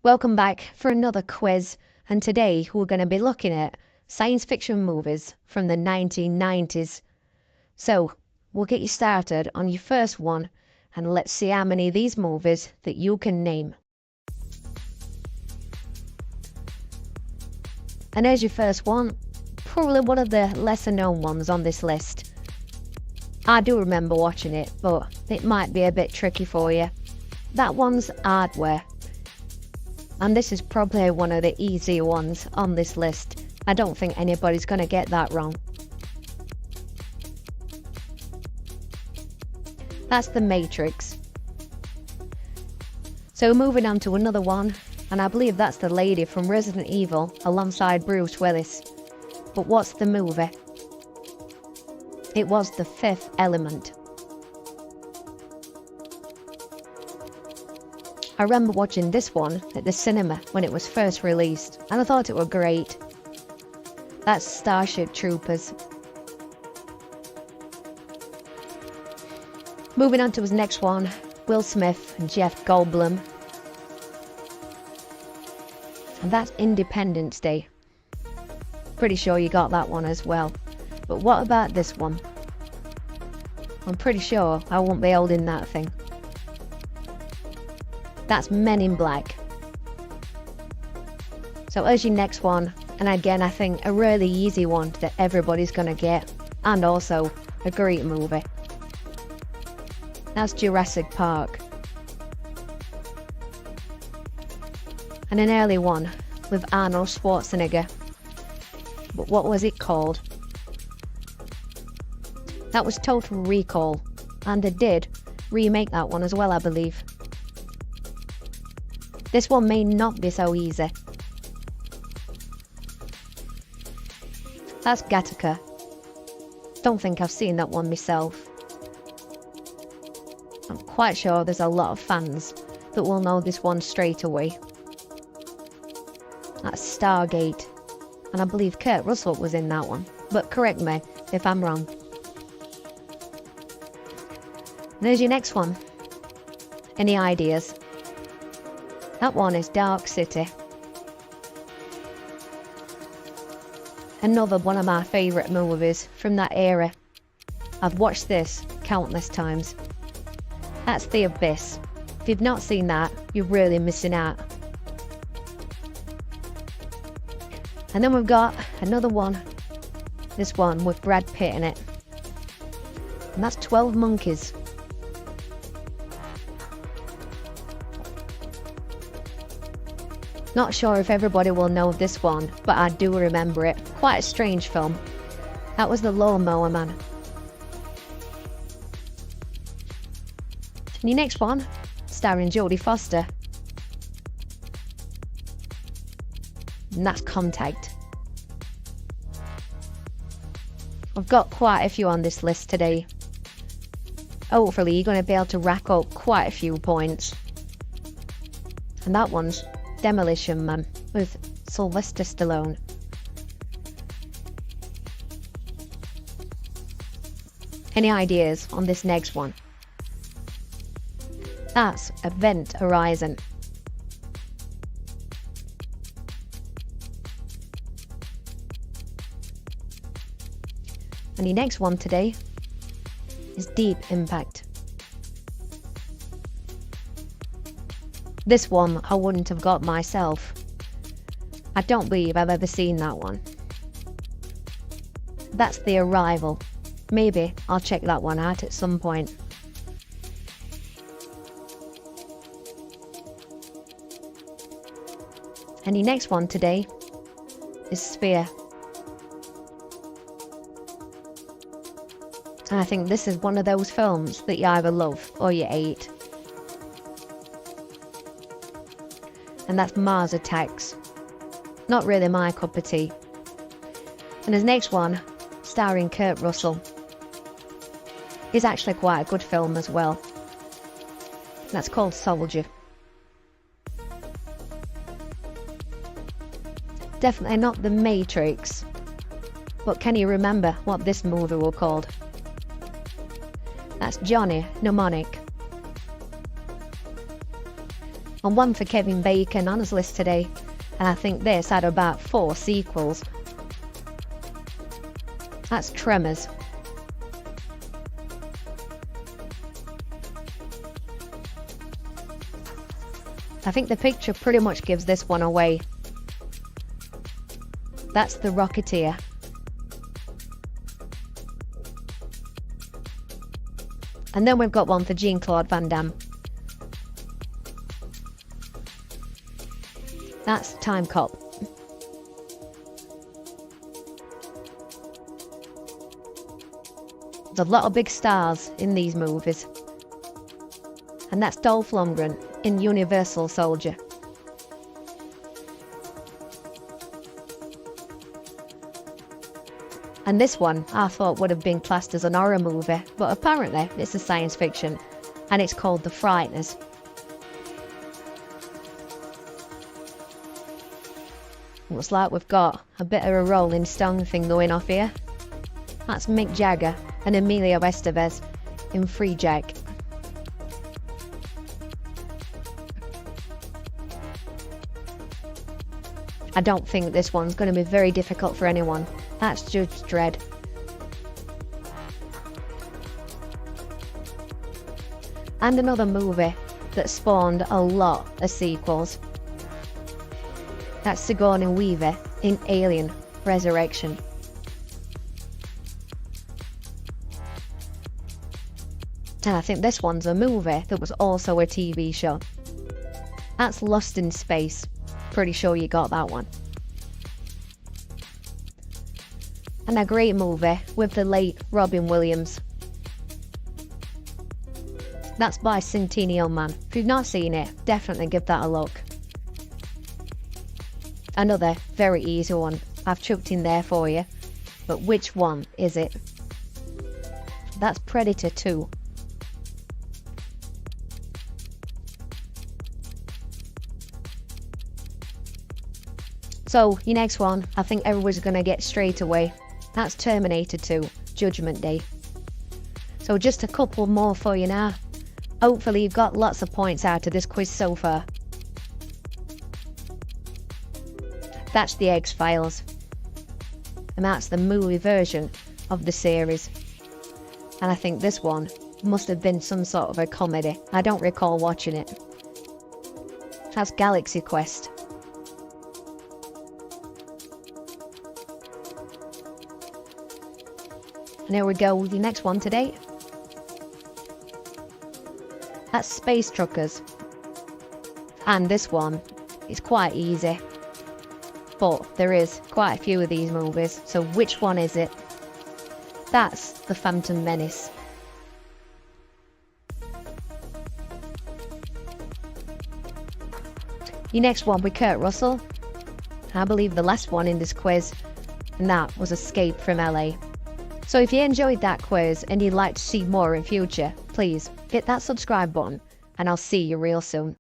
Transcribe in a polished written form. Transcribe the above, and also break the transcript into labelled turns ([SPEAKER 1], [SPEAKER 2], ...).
[SPEAKER 1] Welcome back for another quiz, and today we're going to be looking at science fiction movies from the 1990s. So, we'll get you started on your first one, and let's see how many of these movies that you can name. And here's your first one, probably one of the lesser known ones on this list. I do remember watching it, but it might be a bit tricky for you. That one's Hardware. And this is probably one of the easier ones on this list. I don't think anybody's going to get that wrong. That's The Matrix. So moving on to another one, and I believe that's the lady from Resident Evil alongside Bruce Willis. But what's the movie? It was The Fifth Element. I remember watching this one at the cinema when it was first released, and I thought it was great. That's Starship Troopers. Moving on to his next one, Will Smith and Jeff Goldblum. And that's Independence Day. Pretty sure you got that one as well. But what about this one? I'm pretty sure I won't be holding that thing. That's Men in Black. So as your next one, and again I think a really easy one that everybody's gonna get, and also a great movie. That's Jurassic Park. And an early one with Arnold Schwarzenegger. But what was it called? That was Total Recall, and they did remake that one as well, I believe. This one may not be so easy. That's Gattaca. Don't think I've seen that one myself. I'm quite sure there's a lot of fans that will know this one straight away. That's Stargate. And I believe Kurt Russell was in that one. But correct me if I'm wrong. There's your next one. Any ideas? That one is Dark City. Another one of my favourite movies from that era. I've watched this countless times. That's The Abyss. If you've not seen that, you're really missing out. And then we've got another one. This one with Brad Pitt in it. And that's 12 Monkeys. Not sure if everybody will know this one, but I do remember it. Quite a strange film. That was The Lawnmower Man. And your next one, starring Jodie Foster. And that's Contact. I've got quite a few on this list today. Hopefully you're going to be able to rack up quite a few points. And that one's Demolition Man with Sylvester Stallone. Any ideas on this next one? That's Event Horizon. And your next one today is Deep Impact. This one I wouldn't have got myself. I don't believe I've ever seen that one. That's The Arrival. Maybe I'll check that one out at some point. And your next one today is Sphere. And I think this is one of those films that you either love or you hate. And that's Mars Attacks. Not really my cup of tea. And his next one, starring Kurt Russell, is actually quite a good film as well. That's called Soldier. Definitely not The Matrix, but can you remember what this movie was called? That's Johnny Mnemonic. and one for Kevin Bacon on his list today, and I think this had about 4 sequels. That's Tremors. I think the picture pretty much gives this one away. That's The Rocketeer. And then we've got one for Jean-Claude Van Damme. That's Time Cop. There's a lot of big stars in these movies. And that's Dolph Lundgren in Universal Soldier. And this one I thought would have been classed as an horror movie, but apparently it's a science fiction, and it's called The Frighteners. Looks like we've got a bit of a Rolling Stone thing going off here. That's Mick Jagger and Emilio Estevez in Free Jack. I don't think this one's going to be very difficult for anyone. That's Judge Dredd. And another movie that spawned a lot of sequels. That's Sigourney Weaver in Alien Resurrection. And I think this one's a movie that was also a TV show. That's Lost in Space. Pretty sure you got that one. And a great movie with the late Robin Williams. That's Bicentennial Man. If you've not seen it, definitely give that a look. Another very easy one I've chucked in there for you, but which one is it? That's Predator 2. So, your next one, I think everyone's going to get straight away. That's Terminator 2, Judgment Day. So just a couple more for you now. Hopefully you've got lots of points out of this quiz so far. That's The X-Files. And that's the movie version of the series. And I think this one must have been some sort of a comedy. I don't recall watching it. That's Galaxy Quest. And here we go with the next one today. That's Space Truckers. And this one is quite easy. But there is quite a few of these movies, so which one is it? That's The Phantom Menace. Your next one with Kurt Russell. I believe the last one in this quiz, and that was Escape from LA. So if you enjoyed that quiz and you'd like to see more in future, please hit that subscribe button, and I'll see you real soon.